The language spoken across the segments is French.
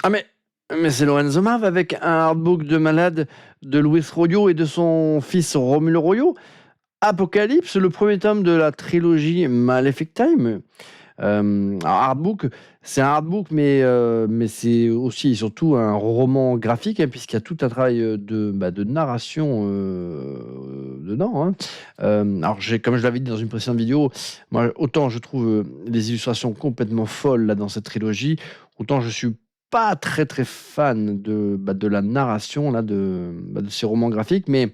Ah mais c'est Lorenzo Mav avec un artbook de malade de Luis Royo et de son fils Romulo Royo. Apocalypse, le premier tome de la trilogie Malefic Time. Alors artbook, c'est un artbook, mais c'est aussi et surtout un roman graphique, hein, puisqu'il y a tout un travail de narration dedans. Hein. Alors, comme je l'avais dit dans une précédente vidéo, moi, autant je trouve les illustrations complètement folles là, dans cette trilogie, autant je suis pas très très fan de la narration là, de ces romans graphiques, mais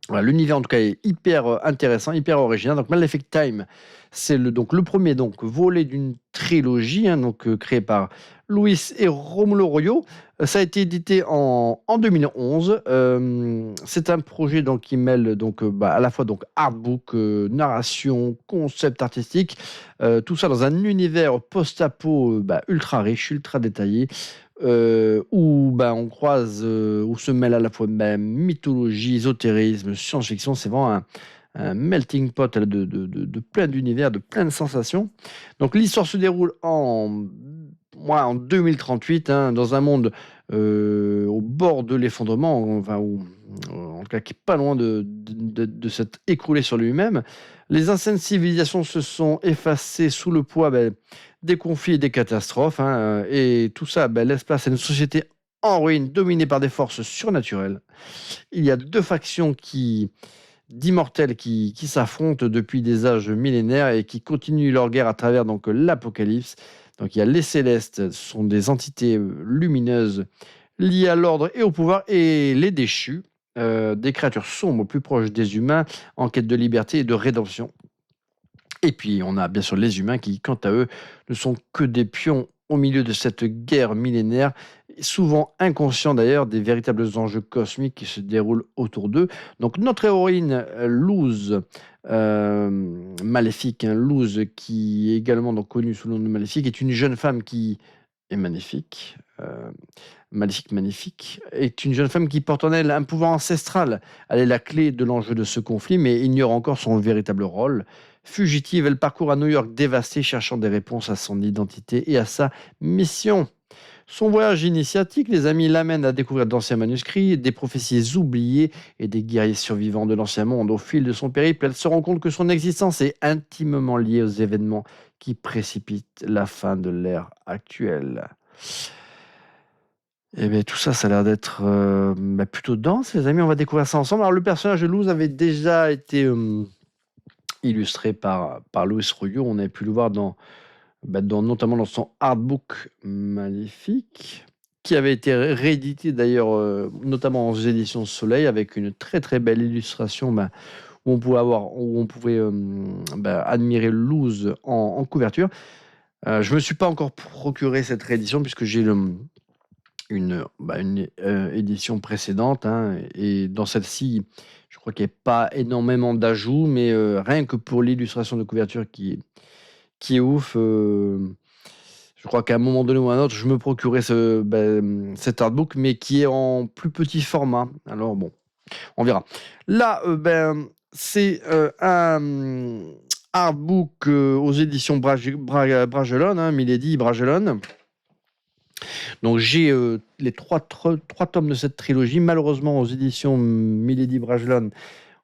voilà, l'univers en tout cas est hyper intéressant, hyper original. Donc Malefic Time, c'est le premier donc volet d'une trilogie hein, donc créée par Luis et Romulo Royo. Ça a été édité en 2011. C'est un projet donc qui mêle donc à la fois donc artbook, narration, concept artistique, tout ça dans un univers post-apo ultra riche, ultra détaillé où on croise, où se mêle à la fois mythologie, ésotérisme, science-fiction. C'est vraiment un melting pot de plein d'univers, de plein de sensations. Donc l'histoire se déroule en 2038, hein, dans un monde au bord de l'effondrement, enfin, en tout cas qui est pas loin de s'être écroulé sur lui-même. Les anciennes civilisations se sont effacées sous le poids des conflits et des catastrophes. Hein, et tout ça laisse place à une société en ruine, dominée par des forces surnaturelles. Il y a deux factions d'immortels qui s'affrontent depuis des âges millénaires et qui continuent leur guerre à travers donc l'apocalypse. Donc il y a les célestes, ce sont des entités lumineuses liées à l'ordre et au pouvoir, et les déchus, des créatures sombres plus proches des humains en quête de liberté et de rédemption. Et puis, on a bien sûr les humains qui, quant à eux, ne sont que des pions au milieu de cette guerre millénaire, souvent inconscients d'ailleurs des véritables enjeux cosmiques qui se déroulent autour d'eux. Donc, notre héroïne, Luz, Maléfique, hein, Luz, qui est également donc, connue sous le nom de Maléfique, est une jeune femme qui est magnifique. Maléfique, magnifique, est une jeune femme qui porte en elle un pouvoir ancestral. Elle est la clé de l'enjeu de ce conflit, mais ignore encore son véritable rôle. Fugitive, elle parcourt à New York dévastée, cherchant des réponses à son identité et à sa mission. Son voyage initiatique, les amis l'amènent à découvrir d'anciens manuscrits, des prophéties oubliées et des guerriers survivants de l'ancien monde. Au fil de son périple, elle se rend compte que son existence est intimement liée aux événements qui précipitent la fin de l'ère actuelle. Et bien, tout ça, ça a l'air d'être plutôt dense, les amis. On va découvrir ça ensemble. Alors, le personnage de Luz avait déjà été illustré par Luis Royo. On avait pu le voir notamment dans son artbook Maléfique, qui avait été réédité d'ailleurs, notamment aux éditions Soleil, avec une très très belle illustration où on pouvait admirer Luz en couverture. Je ne me suis pas encore procuré cette réédition puisque j'ai une édition précédente, hein, et dans celle-ci, je crois qu'il n'y a pas énormément d'ajouts, mais rien que pour l'illustration de couverture qui est ouf, je crois qu'à un moment donné ou à un autre, je me procurais cet artbook, mais qui est en plus petit format. Alors bon, on verra. Là, c'est un artbook aux éditions Bragelonne, hein, Milady Bragelonne. Donc j'ai les trois tomes de cette trilogie. Malheureusement, aux éditions Milady Bragelonne,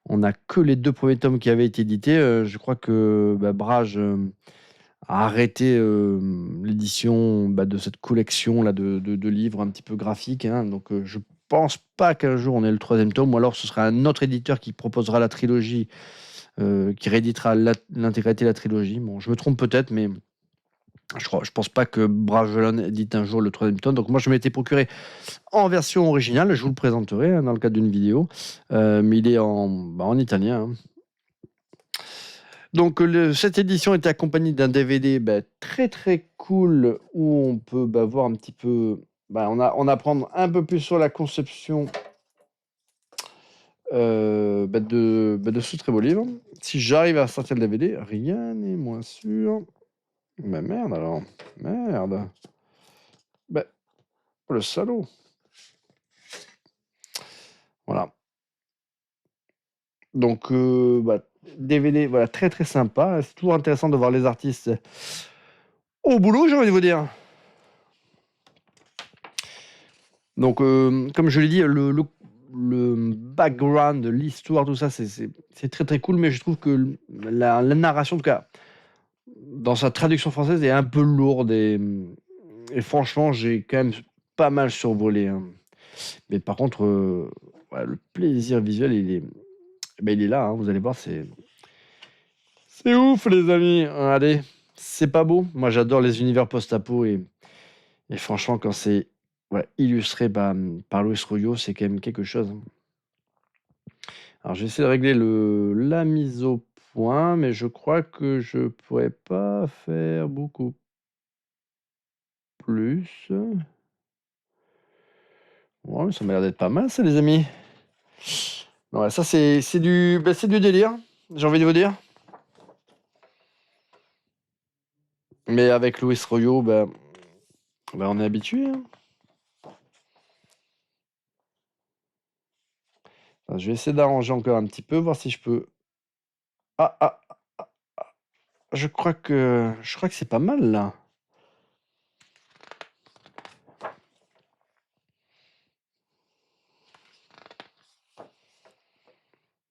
on n'a que les deux premiers tomes qui avaient été édités. Je crois que Brage a arrêté l'édition de cette collection là de livres un petit peu graphiques. Hein. Donc je pense pas qu'un jour on ait le troisième tome, ou alors ce sera un autre éditeur qui proposera la trilogie, qui rééditera l'intégralité de la trilogie. Bon, je me trompe peut-être, mais je pense pas que Bragelonne édite un jour le troisième tome. Donc moi, je m'étais procuré en version originale. Je vous le présenterai hein, dans le cadre d'une vidéo. Mais il est en italien. Hein. Donc cette édition était accompagnée d'un DVD très très cool où on peut voir un petit peu... on apprend un peu plus sur la conception de ce très beau livre. Si j'arrive à sortir le DVD, rien n'est moins sûr. Merde alors. Merde. Le salaud. Voilà. Donc, DVD, voilà, très très sympa. C'est toujours intéressant de voir les artistes au boulot, j'ai envie de vous dire. Donc, comme je l'ai dit, le background, l'histoire, tout ça, c'est très très cool, mais je trouve que la narration, en tout cas, dans sa traduction française, est un peu lourde et franchement, j'ai quand même pas mal survolé, hein. Mais par contre, ouais, le plaisir visuel, il est là, hein, vous allez voir, c'est ouf, les amis. Allez, c'est pas beau. Moi, j'adore les univers post-apo et franchement, quand c'est ouais, illustré par Luis Royo, c'est quand même quelque chose, hein. Alors, je vais essayer de régler la mise au point, mais je crois que je pourrais pas faire beaucoup plus. Ouais, ça m'a l'air d'être pas mal, ça, les amis. Ouais, ça, c'est du délire, j'ai envie de vous dire. Mais avec Luis Royo, on est habitué, hein. Enfin, je vais essayer d'arranger encore un petit peu, voir si je peux. Ah, ah, je crois que c'est pas mal là.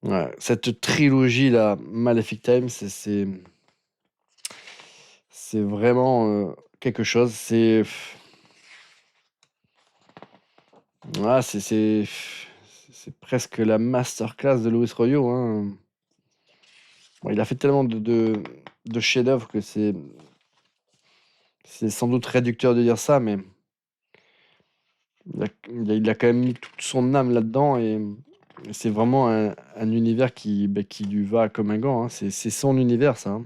Ouais, cette trilogie là, Malefic Time, c'est vraiment quelque chose. Ouais, c'est presque la masterclass de Luis Royo, hein. Bon, il a fait tellement de chefs-d'œuvre que c'est sans doute réducteur de dire ça, mais il a quand même mis toute son âme là-dedans et c'est vraiment un univers qui lui va comme un gant, hein. C'est son univers, ça, hein.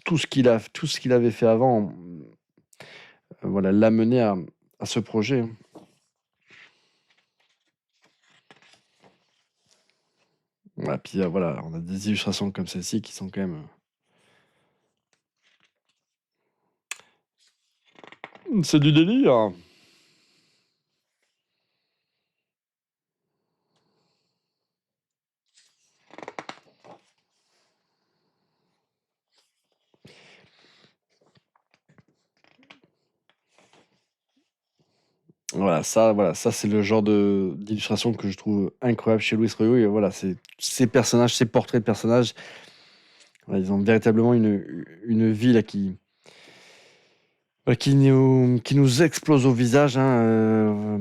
Tout ce qu'il avait fait avant, voilà, l'a mené à ce projet, hein. Ouais, puis voilà, on a des illustrations comme celle-ci qui sont quand même. C'est du délire. Voilà, ça c'est le genre d'illustration que je trouve incroyable chez Luis Royo. Et voilà, c'est ces personnages, ces portraits de personnages, voilà, ils ont véritablement une vie là qui nous explose au visage, hein.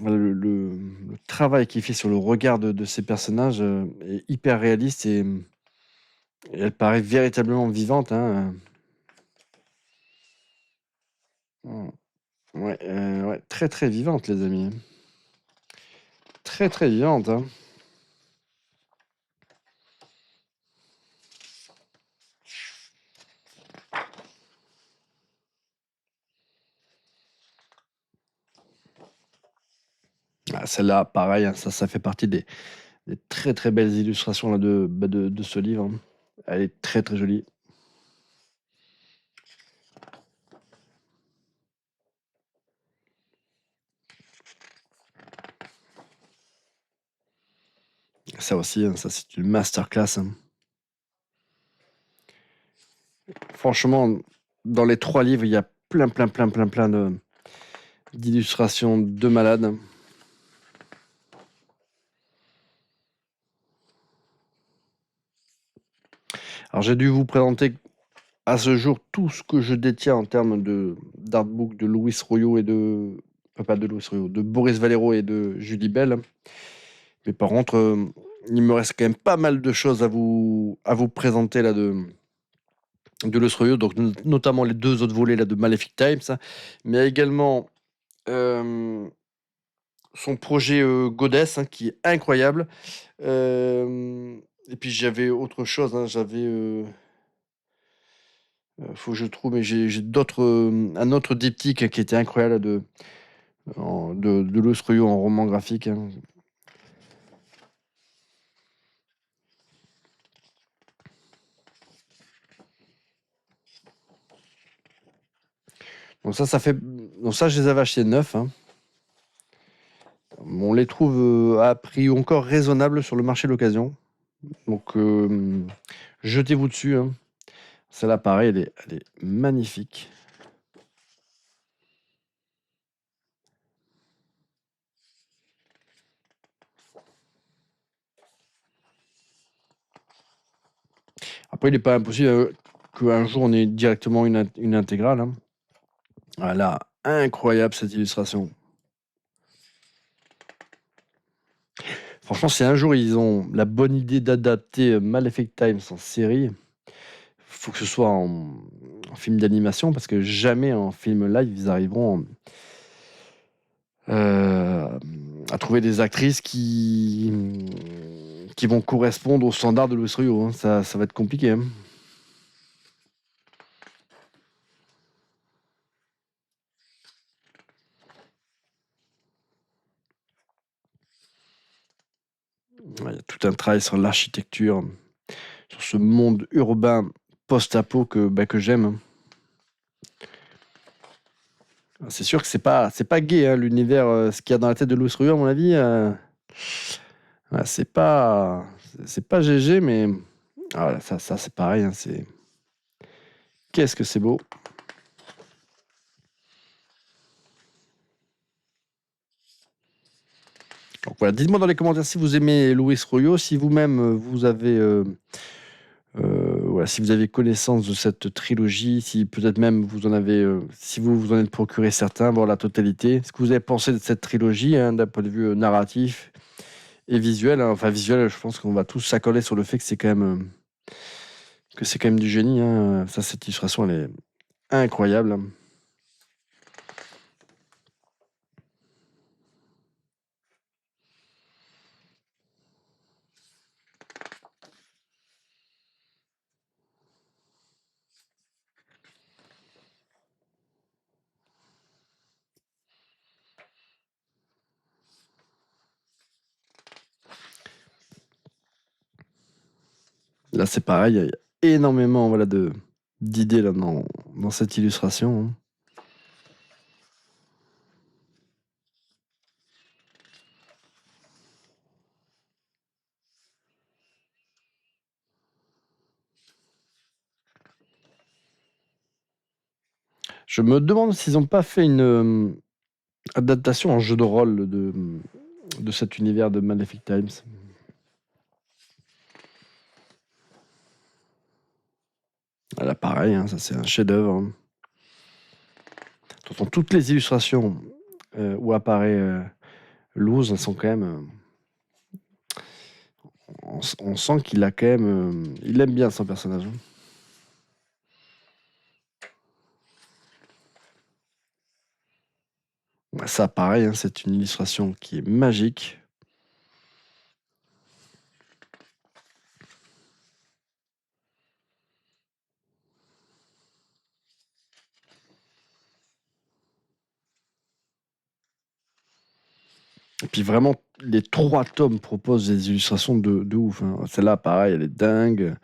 Voilà, le travail qui est fait sur le regard de ces personnages est hyper réaliste et elle paraît véritablement vivante, hein. Ouais, ouais, très très vivante, les amis. Très très vivante, hein. Ah, celle-là, pareil, hein, ça fait partie des très très belles illustrations là, de ce livre, hein. Elle est très très jolie. Ça aussi, hein, ça c'est une masterclass, hein. Franchement, dans les 3 livres, il y a plein plein plein plein plein d'illustrations de malades. Alors j'ai dû vous présenter à ce jour tout ce que je détiens en termes d'artbook de Luis Royo pas de Luis Royo, de Boris Vallejo et de Julie Bell. Mais par contre, il me reste quand même pas mal de choses à vous présenter là de Luis Royo, donc notamment les 2 autres volets là de Malefic Times, hein, mais également euh, son projet Goddess, hein, qui est incroyable. Et puis j'avais autre chose, hein, faut que je trouve, mais j'ai d'autres, un autre diptyque qui était incroyable de Luis Royo en roman graphique, hein. Donc ça, je les avais achetés neufs, hein. On les trouve à prix encore raisonnable sur le marché de l'occasion. Donc jetez-vous dessus, hein. Celle-là, pareil, elle est magnifique. Après, il n'est pas impossible qu'un jour on ait directement une intégrale, hein. Voilà, incroyable cette illustration. Franchement, si un jour ils ont la bonne idée d'adapter Malefic Times en série, faut que ce soit en film d'animation, parce que jamais en film live ils arriveront à trouver des actrices qui vont correspondre aux standards de Louis Rio, hein. Ça va être compliqué, hein. Il y a tout un travail sur l'architecture, sur ce monde urbain post-apo que j'aime, hein. C'est sûr que c'est pas gay, hein, l'univers, ce qu'il y a dans la tête de Louis Rio, à mon avis. Ouais, c'est pas GG, mais voilà, ça c'est pareil, hein, qu'est-ce que c'est beau. Donc voilà, dites-moi dans les commentaires si vous aimez Louis Royo, si vous-même vous avez voilà, si vous avez connaissance de cette trilogie, si peut-être même vous en avez, si vous en êtes procuré certains, voire la totalité. Ce que vous avez pensé de cette trilogie, hein, d'un point de vue narratif et visuel, hein. Enfin visuel, je pense qu'on va tous s'accorder sur le fait que c'est quand même du génie, hein. Ça, cette illustration, elle est incroyable, hein. Là, c'est pareil, il y a énormément, voilà, d'idées là dans cette illustration, hein. Je me demande s'ils n'ont pas fait une adaptation en jeu de rôle de cet univers de Malefic Times. Là, pareil, hein, ça c'est un chef-d'œuvre, hein. De toute façon, toutes les illustrations où apparaît Luz, elles sont quand même. On sent qu'il a quand même. Il aime bien son personnage, hein. Ça, pareil, hein, c'est une illustration qui est magique. Et puis vraiment, les 3 tomes proposent des illustrations de ouf, hein. Celle-là, pareil, elle est dingue.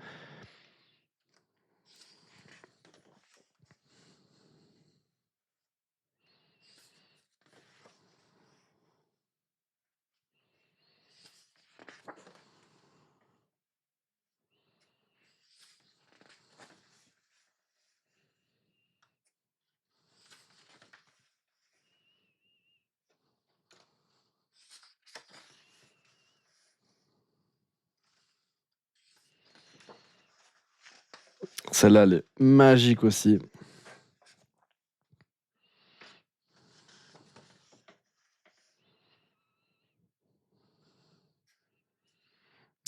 Celle-là, elle est magique aussi.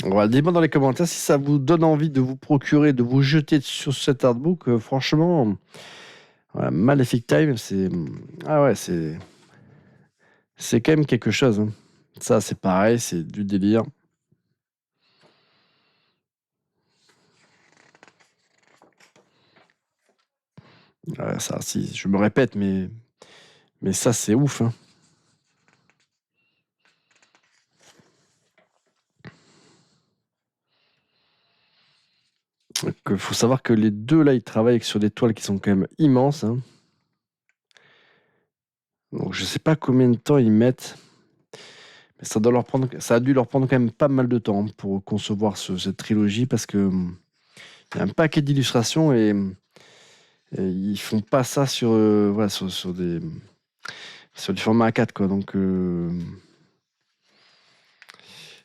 Voilà, dites-moi dans les commentaires si ça vous donne envie de vous procurer, de vous jeter sur cet artbook. Franchement, voilà, Malefic Time, ah ouais, c'est quand même quelque chose, hein. Ça, c'est pareil, c'est du délire. Ouais, ça, si, je me répète, mais ça, c'est ouf, hein. Donc, faut savoir que les deux, là, ils travaillent sur des toiles qui sont quand même immenses, hein. Donc, je sais pas combien de temps ils mettent, mais ça a dû leur prendre quand même pas mal de temps, hein, pour concevoir cette trilogie, parce que Il y a un paquet d'illustrations et ils font pas ça sur, voilà, sur du format A4, quoi. Donc,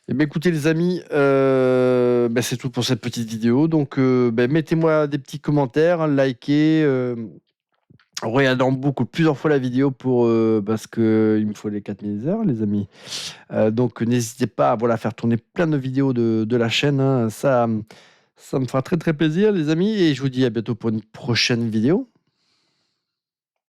eh ben, écoutez les amis, ben, c'est tout pour cette petite vidéo. Donc, ben, mettez-moi des petits commentaires, likez, regardez plusieurs fois la vidéo parce que il me faut les 4000 heures, les amis. Donc, n'hésitez pas à voilà, faire tourner plein de vidéos de la chaîne, hein. Ça me fera très très plaisir, les amis. Et je vous dis à bientôt pour une prochaine vidéo.